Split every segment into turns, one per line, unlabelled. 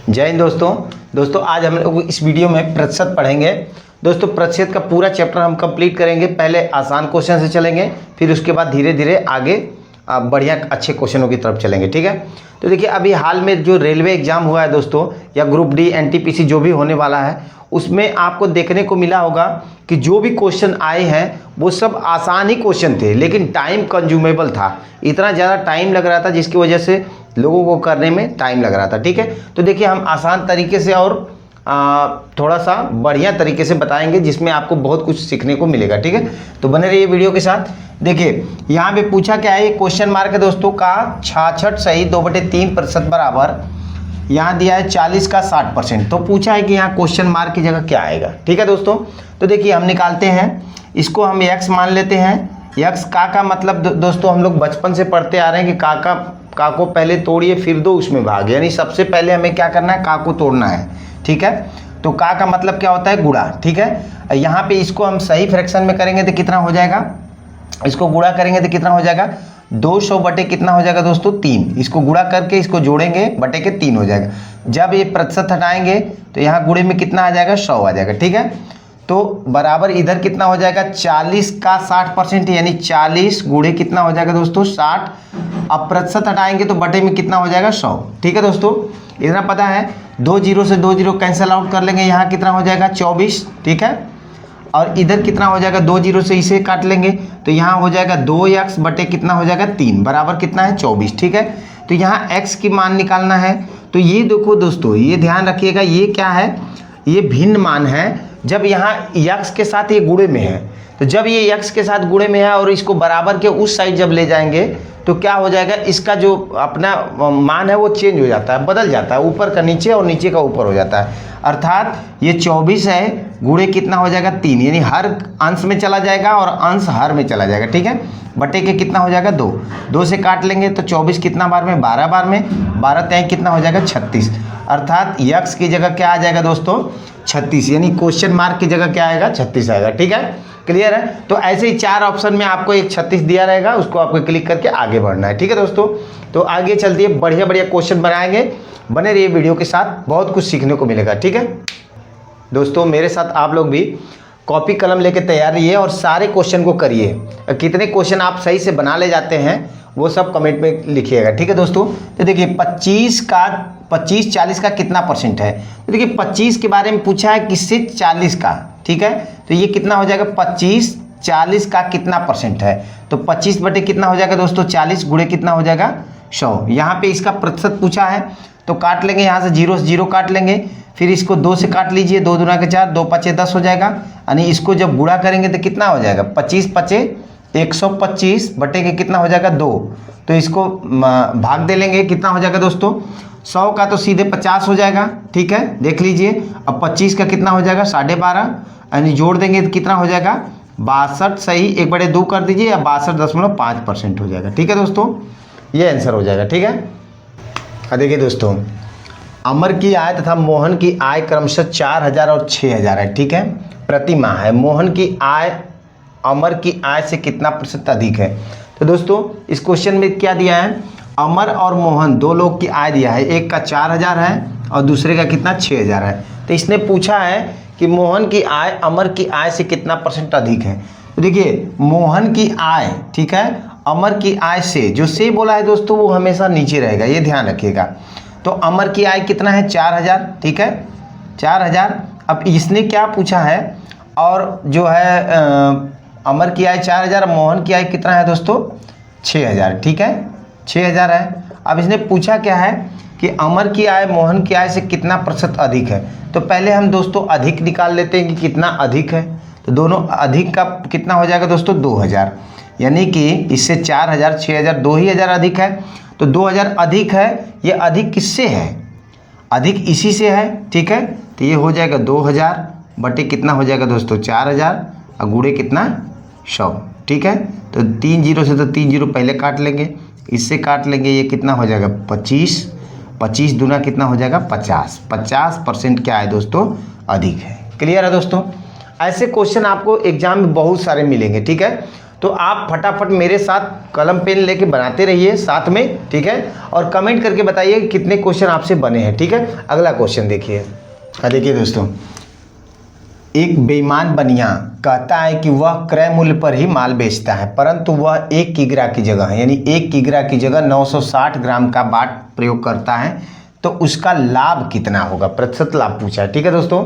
जय हिंद दोस्तों आज हम लोग इस वीडियो में प्रतिशत पढ़ेंगे। दोस्तों प्रतिशत का पूरा चैप्टर हम कंप्लीट करेंगे। पहले आसान क्वेश्चन से चलेंगे, फिर उसके बाद धीरे धीरे आगे बढ़िया अच्छे क्वेश्चनों की तरफ चलेंगे। ठीक है, तो देखिए अभी हाल में जो रेलवे एग्जाम हुआ है दोस्तों, या ग्रुप डी एनटीपीसी जो भी होने वाला है, उसमें आपको देखने को मिला होगा कि जो भी क्वेश्चन आए हैं वो सब आसान ही क्वेश्चन थे, लेकिन टाइम कंज्यूमेबल था। इतना ज़्यादा टाइम लग रहा था जिसकी वजह से लोगों को करने में टाइम लग रहा था। ठीक है, तो देखिए हम आसान तरीके से और थोड़ा सा बढ़िया तरीके से बताएंगे, जिसमें आपको बहुत कुछ सीखने को मिलेगा। ठीक है, तो बने रहिए वीडियो के साथ। देखिए यहाँ पे पूछा क्या है, क्वेश्चन मार्क है दोस्तों का 66 सही 2/3% बराबर, यहाँ दिया है 40 का 60%। तो पूछा है कि यहाँ क्वेश्चन मार्क की जगह क्या आएगा। ठीक है दोस्तों, तो देखिए हम निकालते हैं, इसको हम x मान लेते हैं। x का मतलब दोस्तों हम लोग बचपन से पढ़ते आ रहे हैं कि का को पहले तोड़िए फिर दो उसमें भाग, यानी सबसे पहले हमें क्या करना है, का को तोड़ना है। ठीक है, तो का मतलब क्या होता है, गुणा। ठीक है, यहाँ पे इसको हम सही फ्रैक्शन में करेंगे तो कितना हो जाएगा, इसको गुणा करेंगे तो कितना हो जाएगा, 200 बटे कितना हो जाएगा दोस्तों 3। इसको गुणा करके इसको जोड़ेंगे बटे के 3 हो जाएगा। जब ये प्रतिशत हटाएंगे तो यहाँ गुणे में कितना आ जाएगा, 100 आ जाएगा। ठीक है, तो बराबर इधर कितना हो जाएगा, 40 का 60%, यानी 40 गुणे कितना हो जाएगा दोस्तों 60। अब प्रतिशत हटाएंगे तो बटे में कितना हो जाएगा 100। ठीक है दोस्तों, इतना पता है। 2 जीरो से 2 जीरो कैंसिल आउट कर लेंगे, यहाँ कितना हो जाएगा 24। ठीक है, और इधर कितना हो जाएगा, 2 जीरो से इसे काट लेंगे तो यहाँ हो जाएगा 2x बटे कितना हो जाएगा 3 बराबर कितना है 24। ठीक है, तो यहाँ x की मान निकालना है। तो ये देखो दोस्तों, ये ध्यान रखिएगा, ये क्या है, ये भिन्न मान है। जब यहाँ x के साथ ये गुणे में है, तो जब ये x के साथ गुणे में है और इसको बराबर के उस साइड जब ले जाएंगे तो क्या हो जाएगा, इसका जो अपना मान है वो चेंज हो जाता है, बदल जाता है, ऊपर का नीचे और नीचे का ऊपर हो जाता है। अर्थात ये 24 है, गुणे कितना हो जाएगा 3, यानी हर अंश में चला जाएगा और अंश हर में चला जाएगा। ठीक है, बटे के कितना हो जाएगा 2, 2 से काट लेंगे तो 24 कितना बार में, 12 बार में, 12 तय कितना हो जाएगा 36। अर्थात x की जगह क्या आ जाएगा दोस्तों 36, यानी क्वेश्चन मार्क की जगह क्या आएगा 36 आएगा। ठीक है, क्लियर है। तो ऐसे ही 4 ऑप्शन में आपको एक 36 दिया रहेगा, उसको आपको क्लिक करके आगे बढ़ना है। ठीक है दोस्तों, तो आगे चलते हैं, बढ़िया बढ़िया क्वेश्चन बनाएंगे, बने रहिए वीडियो के साथ, बहुत कुछ सीखने को मिलेगा। ठीक है दोस्तों, मेरे साथ आप लोग भी कॉपी कलम लेके तैयार रहिए और सारे क्वेश्चन को करिए। कितने क्वेश्चन आप सही से बना ले जाते हैं वो सब कमेंट में लिखिएगा। ठीक है दोस्तों, तो देखिए 25 40 का कितना परसेंट है, तो देखिए 25 के बारे में पूछा है, किससे 40 का। ठीक है, तो ये कितना हो जाएगा 25 40 का कितना परसेंट है, तो 25 बटे कितना हो जाएगा दोस्तों 40 गुणे कितना हो जाएगा 100। यहाँ पे इसका प्रतिशत पूछा है तो काट लेंगे, यहाँ से 0 से 0 काट लेंगे, फिर इसको 2 से काट लीजिए, 2 दूना के 4, 2 पचे 10 हो जाएगा। यानी इसको जब गुणा करेंगे तो कितना हो जाएगा, 25 पचे 125 बटे के कितना हो जाएगा 2, तो इसको भाग दे लेंगे, कितना हो जाएगा दोस्तों 100 का तो सीधे 50 हो जाएगा। ठीक है, देख लीजिए। अब 25 का कितना हो जाएगा 12.5, यानी जोड़ देंगे तो कितना हो जाएगा 62 सही 1/2 कर दीजिए, या 62.5% हो जाएगा। ठीक है दोस्तों, ये आंसर हो जाएगा। ठीक है, देखिए दोस्तों, अमर की आय तथा मोहन की आय क्रमशः 4000 और 6000 है। ठीक है, प्रति माह है। मोहन की आय अमर की आय से कितना प्रतिशत अधिक है। तो दोस्तों इस क्वेश्चन में क्या दिया है, अमर और मोहन दो लोग की आय दिया है, एक का 4000 है और दूसरे का कितना 6000 है। तो इसने पूछा है कि मोहन की आय अमर की आय से कितना परसेंट अधिक है। तो देखिए मोहन की आय, ठीक है, अमर की आय से, जो से बोला है दोस्तों वो हमेशा नीचे रहेगा, ये ध्यान रखिएगा। तो अमर की आय कितना है 4000। ठीक है, 4000। अब इसने क्या पूछा है, और जो है अमर की आय 4000, मोहन की आय कितना है दोस्तों 6000। ठीक है, 6000 है। अब इसने पूछा क्या है कि अमर की आय मोहन की आय से कितना प्रतिशत अधिक है। तो पहले हम दोस्तों अधिक निकाल लेते हैं कि कितना अधिक है। तो दोनों अधिक का कितना हो जाएगा दोस्तों 2000, यानी कि इससे 4000 6000 2000 अधिक है। तो 2000 अधिक है, ये अधिक किससे है, अधिक इसी से है। ठीक है, तो ये हो जाएगा 2000 बटे कितना हो जाएगा दोस्तों 4000 और गुणे कितना 100। ठीक है, तो 3 जीरो से तो 3 जीरो पहले काट लेंगे, इससे काट लेंगे, ये कितना हो जाएगा 25, 25 दूना कितना हो जाएगा 50, 50% क्या है दोस्तों अधिक है। क्लियर है दोस्तों, ऐसे क्वेश्चन आपको एग्जाम में बहुत सारे मिलेंगे। ठीक है, तो आप फटाफट मेरे साथ कलम पेन लेके बनाते रहिए साथ में, ठीक है। और कमेंट करके बताइए कि कितने क्वेश्चन आपसे बने हैं, ठीक है। अगला क्वेश्चन देखिए। देखिए दोस्तों, एक बेईमान बनिया कहता है कि वह क्रय मूल्य पर ही माल बेचता है, परंतु वह 1 किग्रा की जगह यानी 1 किग्रा की जगह 960 ग्राम का बाट प्रयोग करता है, तो उसका लाभ कितना होगा? प्रतिशत लाभ पूछा है, ठीक है दोस्तों।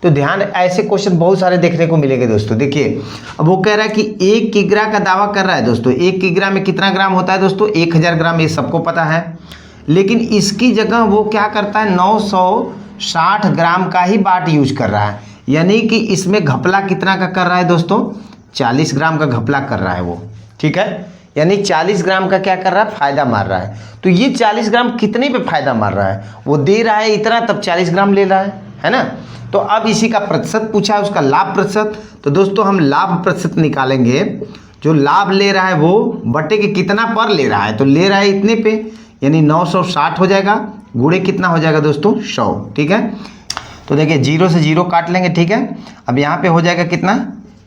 तो ध्यान, ऐसे क्वेश्चन बहुत सारे देखने को मिलेंगे दोस्तों। देखिए, अब वो कह रहा है कि 1 किग्रा का दावा कर रहा है दोस्तों। 1 किग्रा में कितना ग्राम होता है दोस्तों? 1000 ग्राम, ये सबको पता है। लेकिन इसकी जगह वो क्या करता है? 960 ग्राम का ही बाट यूज कर रहा है, यानी कि इसमें घपला कितना का कर रहा है दोस्तों? 40 ग्राम का घपला कर रहा है वो, ठीक है। यानी 40 ग्राम का क्या कर रहा है? फायदा मार रहा है। तो ये 40 ग्राम कितने पे फायदा मार रहा है? वो दे रहा है इतना, तब 40 ग्राम ले रहा है ना। तो अब इसी का प्रतिशत पूछा है, उसका लाभ प्रतिशत। तो दोस्तों हम लाभ प्रतिशत निकालेंगे। जो लाभ ले रहा है वो बटे के कितना पर ले रहा है? तो ले रहा है इतने पे, यानी 960 हो जाएगा, गुणे कितना हो जाएगा दोस्तों? 100, ठीक है। तो देखिए 0 से 0 काट लेंगे, ठीक है। अब यहाँ पे हो जाएगा कितना?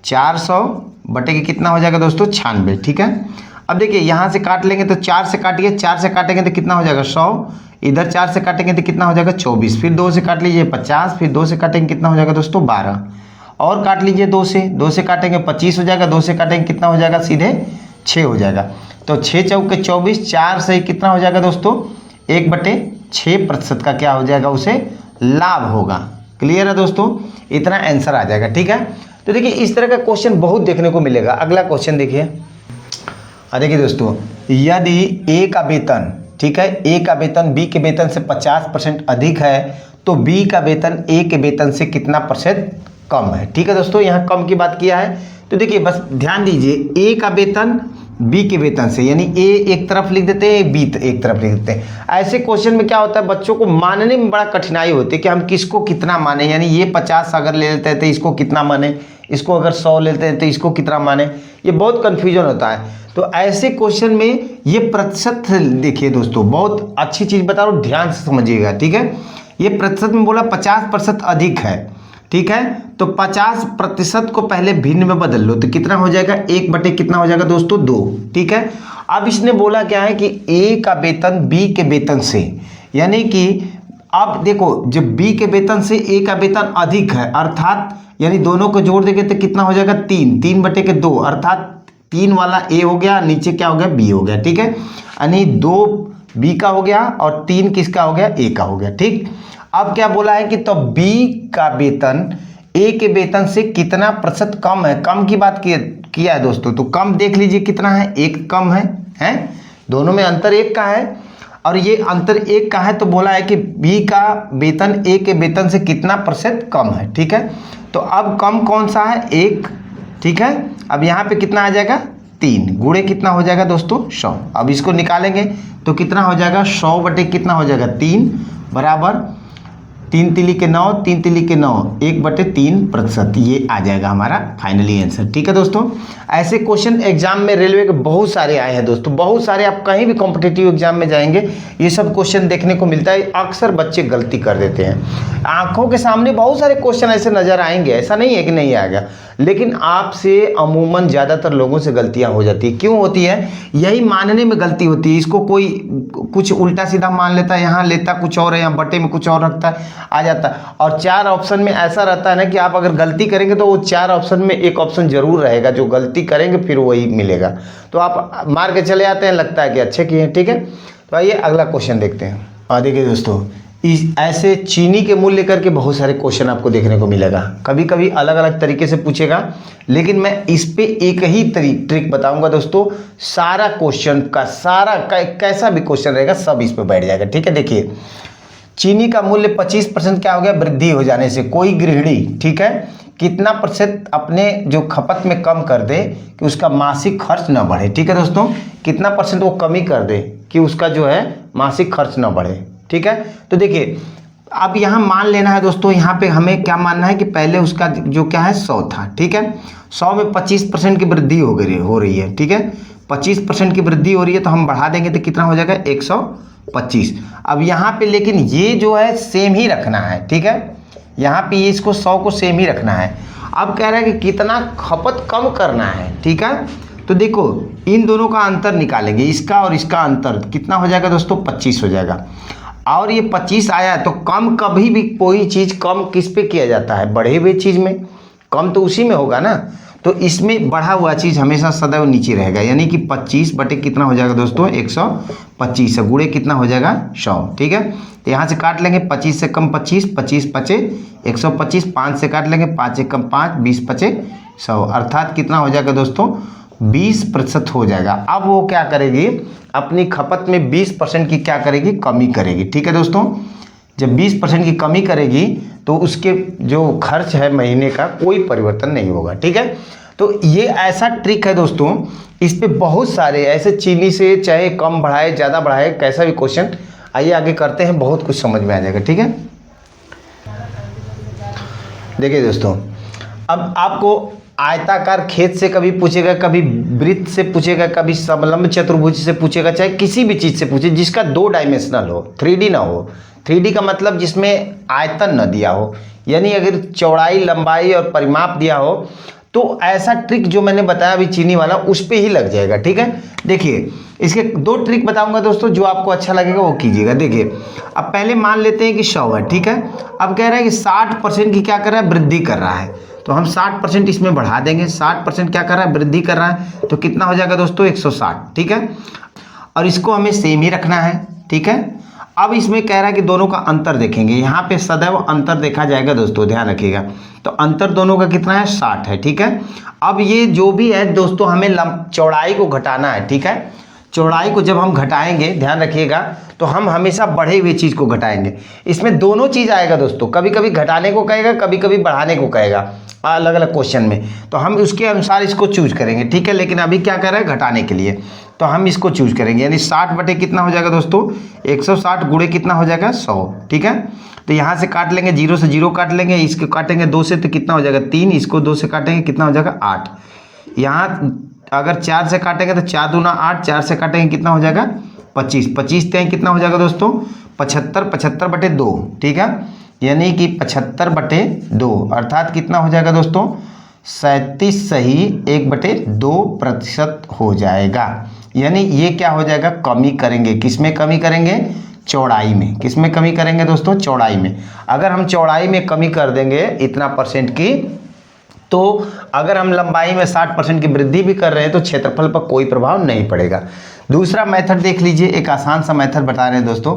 400 बटे के कितना हो जाएगा दोस्तों? 96, ठीक है। अब देखिए यहाँ से काट लेंगे तो 4 से काटिए, 4 से काटेंगे तो कितना हो जाएगा? 100। इधर 4 से काटेंगे तो कितना हो जाएगा? 24। फिर 2 से काट लीजिए 50, फिर 2 से काटेंगे कितना हो जाएगा दोस्तों? 12। और काट लीजिए 2 से काटेंगे 25 हो जाएगा, 2 से काटेंगे कितना हो जाएगा? सीधे 6 हो जाएगा। तो 6 चौके 24, 4 से कितना हो जाएगा दोस्तों? 1/6% का क्या हो जाएगा? उसे लाभ होगा। क्लियर है दोस्तों? इतना आंसर आ जाएगा, ठीक है। तो देखिए इस तरह का क्वेश्चन बहुत देखने को मिलेगा। अगला क्वेश्चन देखिए। देखिए दोस्तों, यदि ए का वेतन, ठीक है, ए का वेतन बी के वेतन से 50% अधिक है, तो बी का वेतन ए के वेतन से कितना % कम है? ठीक है दोस्तों, यहाँ कम की बात किया है। तो देखिए बस ध्यान दीजिए, ए का वेतन बी के वेतन से, यानी ए एक तरफ लिख देते हैं, बी एक तरफ लिख देते हैं। ऐसे क्वेश्चन में क्या होता है, बच्चों को मानने में बड़ा कठिनाई होती है कि हम किसको कितना माने। यानी ये 50 अगर ले लेते हैं तो इसको कितना माने, इसको अगर 100 लेते हैं तो इसको कितना माने, ये बहुत कन्फ्यूजन होता है। तो ऐसे क्वेश्चन में ये प्रतिशत देखिए दोस्तों, बहुत अच्छी चीज़ बता रहा हूँ, ध्यान से समझिएगा, ठीक है। ये प्रतिशत में बोला 50% अधिक है, ठीक है। तो 50% को पहले भिन्न में बदल लो, तो कितना हो जाएगा? 1 बटे कितना हो जाएगा दोस्तों? 2, ठीक है। अब इसने बोला क्या है कि ए का वेतन बी के वेतन से, यानी कि अब देखो जब बी के वेतन से ए का वेतन अधिक है, अर्थात यानी दोनों को जोड़ देंगे तो कितना हो जाएगा? 3 बटे के 2, अर्थात 3 वाला ए हो गया, नीचे क्या हो गया? बी हो गया, ठीक है। यानी 2 बी का हो गया और 3 किसका हो गया? ए का हो गया, ठीक। अब क्या बोला है कि तो बी का वेतन ए के वेतन से कितना % कम है? कम की बात किया है दोस्तों, तो कम देख लीजिए कितना है? 1 कम है, दोनों में अंतर 1 का है और ये अंतर 1 का है। तो बोला है कि बी का वेतन ए के वेतन से कितना % कम है, ठीक है। तो अब कम कौन सा है? 1, ठीक है। अब यहाँ पे कितना आ जाएगा? 3, गुणे कितना हो जाएगा दोस्तों? 100। अब इसको निकालेंगे तो कितना हो जाएगा? 100 बटे कितना हो जाएगा? 3 बराबर 3 तिली के 9, 3 तिली के 9, 1/3%। ये आ जाएगा हमारा फाइनली आंसर, ठीक है दोस्तों। ऐसे क्वेश्चन एग्जाम में रेलवे के बहुत सारे आए हैं दोस्तों, बहुत सारे। आप कहीं भी कॉम्पिटिटिव एग्जाम में जाएंगे ये सब क्वेश्चन देखने को मिलता है। अक्सर बच्चे गलती कर देते हैं, आंखों के सामने बहुत सारे क्वेश्चन ऐसे नजर आएंगे, ऐसा नहीं है कि नहीं आएगा, लेकिन आपसे अमूमन ज़्यादातर लोगों से गलतियां हो जाती है। क्यों होती है? यही मानने में गलती होती है। इसको कोई कुछ उल्टा सीधा मान लेता है, यहाँ लेता कुछ और है, यहाँ बटे में कुछ और रखता है, आ जाता है। और 4 ऑप्शन में ऐसा रहता है ना कि आप अगर गलती करेंगे तो वो 4 ऑप्शन में एक ऑप्शन जरूर रहेगा, जो गलती करेंगे फिर वही मिलेगा। तो आप मार के चले आते हैं, लगता है कि अच्छे किए हैं, ठीक है। तो आइए अगला क्वेश्चन देखते हैं। और देखिए दोस्तों, ऐसे चीनी के मूल्य करके बहुत सारे क्वेश्चन आपको देखने को मिलेगा। कभी कभी अलग अलग तरीके से पूछेगा, लेकिन मैं इस पे एक ही ट्रिक बताऊंगा दोस्तों। सारा क्वेश्चन का सारा कैसा भी क्वेश्चन रहेगा सब इस पे बैठ जाएगा, ठीक है। देखिए, चीनी का मूल्य 25% क्या हो गया? वृद्धि हो जाने से कोई गृहिणी, ठीक है, कितना % अपने जो खपत में कम कर दे कि उसका मासिक खर्च न बढ़े, ठीक है दोस्तों। कितना % वो कमी कर दे कि उसका जो है मासिक खर्च न बढ़े, ठीक है। तो देखिए अब यहाँ मान लेना है दोस्तों, यहाँ पे हमें क्या मानना है कि पहले उसका जो क्या है 100 था, ठीक है। 100 में 25% की वृद्धि हो रही है, ठीक है। 25% की वृद्धि हो रही है तो हम बढ़ा देंगे तो कितना हो जाएगा? 125। अब यहाँ पे लेकिन ये जो है सेम ही रखना है, ठीक है। यहाँ पे ये इसको 100 को सेम ही रखना है। अब कह रहा है कि कितना खपत कम करना है, ठीक है। तो देखो इन दोनों का अंतर निकालेंगे, इसका और इसका अंतर कितना हो जाएगा दोस्तों, 25 हो जाएगा। और ये 25 आया तो कम कभी भी कोई चीज़ कम किस पे किया जाता है, बढ़े हुए चीज़ में, कम तो उसी में होगा ना। तो इसमें बढ़ा हुआ चीज़ हमेशा सदैव नीचे रहेगा, यानी कि 25 बटे कितना हो जाएगा दोस्तों, 125 है, गुणे कितना हो जाएगा 100। ठीक है, तो यहाँ से काट लेंगे 25 से कम 25, 25 पचे 125, 5 से काट लेंगे 5 से कम 5, 20 पचे 100, अर्थात कितना हो जाएगा दोस्तों, 20% हो जाएगा। अब वो क्या करेगी, अपनी खपत में 20% की क्या करेगी, कमी करेगी। ठीक है दोस्तों, जब 20% की कमी करेगी तो उसके जो खर्च है महीने का कोई परिवर्तन नहीं होगा। ठीक है, तो ये ऐसा ट्रिक है दोस्तों, इस पे बहुत सारे ऐसे चीनी से चाहे कम बढ़ाए ज़्यादा बढ़ाए कैसा भी क्वेश्चन, आइए आगे करते हैं, बहुत कुछ समझ में आ जाएगा। ठीक है, देखिए दोस्तों, अब आपको आयताकार खेत से कभी पूछेगा, कभी वृत्त से पूछेगा, कभी समलंब चतुर्भुज से पूछेगा, चाहे किसी भी चीज़ से पूछे जिसका 2 डायमेंशनल हो, 3D ना हो। 3D का मतलब जिसमें आयतन न दिया हो, यानी अगर चौड़ाई लंबाई और परिमाप दिया हो तो ऐसा ट्रिक जो मैंने बताया अभी चीनी वाला उस पे ही लग जाएगा। ठीक है, देखिए इसके 2 ट्रिक बताऊंगा दोस्तों, जो आपको अच्छा लगेगा वो कीजिएगा। देखिए अब पहले मान लेते हैं कि 100 है। ठीक है, अब कह रहा है कि 60% की क्या कर रहा है, वृद्धि कर रहा है, तो हम 60% इसमें बढ़ा देंगे। 60% क्या कर रहा है, वृद्धि कर रहा है, तो कितना हो जाएगा दोस्तों, 160। ठीक है, और इसको हमें सेम ही रखना है। ठीक है, अब इसमें कह रहा है कि दोनों का अंतर देखेंगे, यहाँ पे सदैव अंतर देखा जाएगा दोस्तों, ध्यान रखिएगा। तो अंतर दोनों का कितना है, 60 है। ठीक है, अब ये जो भी है दोस्तों हमें चौड़ाई को घटाना है। ठीक है, चौड़ाई को जब हम घटाएंगे, ध्यान रखिएगा, तो हम हमेशा बढ़े हुए चीज़ को घटाएंगे। इसमें दोनों चीज़ आएगा दोस्तों, कभी कभी घटाने को कहेगा, कभी कभी बढ़ाने को कहेगा, अलग अलग क्वेश्चन में, तो हम उसके अनुसार इसको चूज करेंगे। ठीक है, लेकिन अभी क्या कर रहा है, घटाने के लिए, तो हम इसको चूज करेंगे, यानी 60 बटे कितना हो जाएगा दोस्तों, 160 गुणे कितना हो जाएगा, 100। ठीक है, तो यहाँ से काट लेंगे, 0 से 0 काट लेंगे, इसको काटेंगे 2 से तो कितना हो जाएगा 3, इसको 2 से काटेंगे कितना हो जाएगा 8। यहाँ अगर 4 से काटेंगे तो 4 दूना 8, 4 से काटेंगे कितना हो जाएगा 25, 25 तें कितना हो जाएगा दोस्तों 75, 75 बटे 2। ठीक है, यानी कि 75 बटे 2 अर्थात कितना हो जाएगा दोस्तों 37 सही 1/2% हो जाएगा। यानी ये क्या हो जाएगा, कमी करेंगे, किसमें कमी करेंगे, चौड़ाई में। किसमें कमी करेंगे दोस्तों, चौड़ाई में। अगर हम चौड़ाई में कमी कर देंगे इतना % की, तो अगर हम लंबाई में 60% की वृद्धि भी कर रहे हैं तो क्षेत्रफल पर कोई प्रभाव नहीं पड़ेगा। दूसरा मेथड देख लीजिए, एक आसान सा मेथड बता रहे हैं दोस्तों।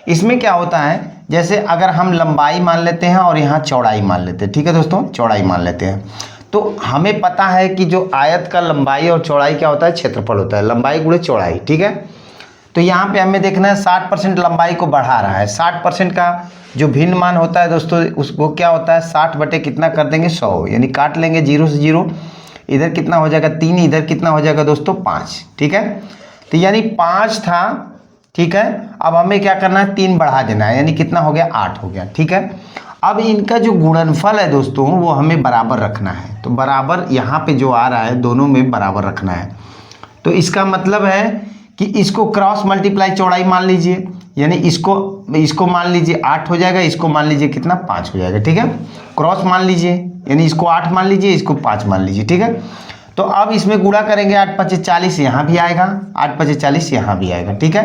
इसमें क्या होता है, जैसे अगर हम लंबाई मान लेते हैं और यहाँ चौड़ाई मान लेते हैं, ठीक है दोस्तों, चौड़ाई मान लेते हैं, तो हमें पता है कि जो आयत का लंबाई और चौड़ाई क्या होता है, क्षेत्रफल होता है, लंबाई गुणे चौड़ाई। ठीक है, तो यहाँ पे हमें देखना है 60% लंबाई को बढ़ा रहा है, 60% का जो भिन्न मान होता है दोस्तों उसको क्या होता है 60 बटे कितना कर देंगे 100, यानी काट लेंगे 0 से 0, इधर कितना हो जाएगा 3, इधर कितना हो जाएगा दोस्तों 5। ठीक है, तो यानी 5 था। ठीक है, अब हमें क्या करना है 3 बढ़ा देना है, यानी कितना हो गया 8 हो गया। ठीक है, अब इनका जो गुणनफल है दोस्तों वो हमें बराबर रखना है, तो बराबर यहाँ पे जो आ रहा है दोनों में बराबर रखना है। तो इसका मतलब है कि इसको क्रॉस मल्टीप्लाई चौड़ाई मान लीजिए, यानी इसको मान लीजिए 8 हो जाएगा, इसको मान लीजिए कितना 5 हो जाएगा। ठीक है, क्रॉस मान लीजिए, यानी इसको 8 मान लीजिए, इसको 5 मान लीजिए। ठीक है, तो अब इसमें गुणा करेंगे 8 5 40, यहाँ भी आएगा 8 5 40, यहाँ भी आएगा। ठीक है,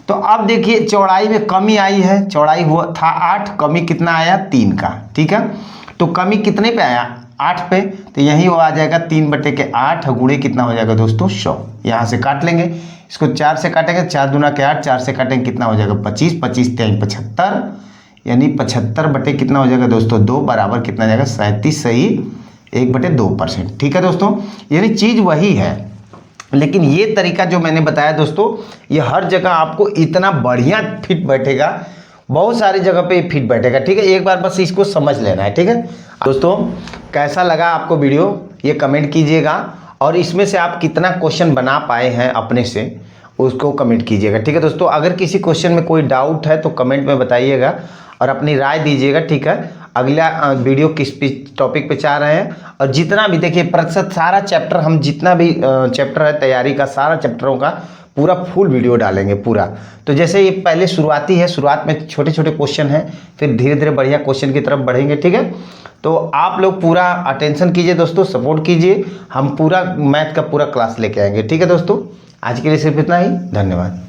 तो अब देखिए चौड़ाई में कमी आई है, चौड़ाई हुआ था 8, कमी कितना आया 3 का। ठीक है, तो कमी कितने पे आया 8 पे, तो यही वो आ जाएगा 3/8 गुणे कितना हो जाएगा दोस्तों 100। यहाँ से काट लेंगे, इसको 4 से काटेंगे, 4 दूना के 8, 4 से काटेंगे कितना हो जाएगा 25, 25 3 75, यानी 75 बटे कितना हो जाएगा दोस्तों 2 बराबर कितना जाएगा 37 सही 1/2%। ठीक है दोस्तों, यानी चीज़ वही है, लेकिन ये तरीका जो मैंने बताया दोस्तों ये हर जगह आपको इतना बढ़िया फिट बैठेगा, बहुत सारी जगह पे फिट बैठेगा। ठीक है, एक बार बस इसको समझ लेना है। ठीक है दोस्तों, कैसा लगा आपको वीडियो ये कमेंट कीजिएगा, और इसमें से आप कितना क्वेश्चन बना पाए हैं अपने से उसको कमेंट कीजिएगा। ठीक है दोस्तों, अगर किसी क्वेश्चन में कोई डाउट है तो कमेंट में बताइएगा और अपनी राय दीजिएगा। ठीक है, अगला वीडियो किस टॉपिक पे चाह रहे हैं, और जितना भी देखिए प्रतिशत सारा चैप्टर, हम जितना भी चैप्टर है तैयारी का सारा चैप्टरों का पूरा फुल वीडियो डालेंगे पूरा। तो जैसे ये पहले शुरुआती है, शुरुआत में छोटे छोटे क्वेश्चन हैं, फिर धीरे धीरे बढ़िया क्वेश्चन की तरफ बढ़ेंगे, ठीक है। तो आप लोग पूरा अटेंशन कीजिए दोस्तों, सपोर्ट कीजिए, हम पूरा मैथ का पूरा क्लास लेके आएंगे, ठीक है दोस्तों। आज के लिए सिर्फ इतना ही, धन्यवाद।